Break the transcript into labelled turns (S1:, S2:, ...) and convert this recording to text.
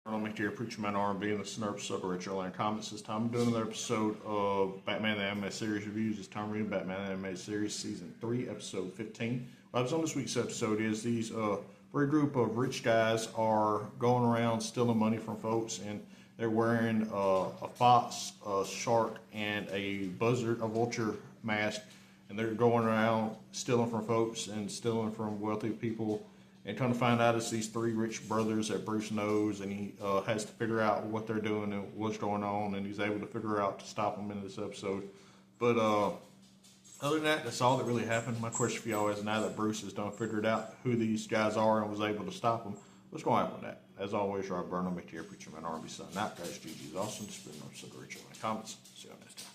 S1: I'm here, Preacher Man R&B, and this is another episode of Retro Land Comments. This time I'm doing another episode of Batman the Anime Series Reviews. This time reading Batman the Anime Series Season 3, Episode 15. What happens on this week's episode is these very group of rich guys are going around stealing money from folks, and they're wearing a fox, a shark, and a vulture mask, and they're going around stealing from folks and stealing from wealthy people. And trying to find out it's these three rich brothers that Bruce knows, and he has to figure out what they're doing and what's going on, and he's able to figure out to stop them in this episode. But other than that, that's all that really happened. My question for y'all is, now that Bruce has done figured out who these guys are and was able to stop them, what's going to happen with that? As always, Rob Burnham, here, Preacher Man R&B signing out. Guys, GG's awesome. Just been an episode of Rachel in the comments. See y'all next time.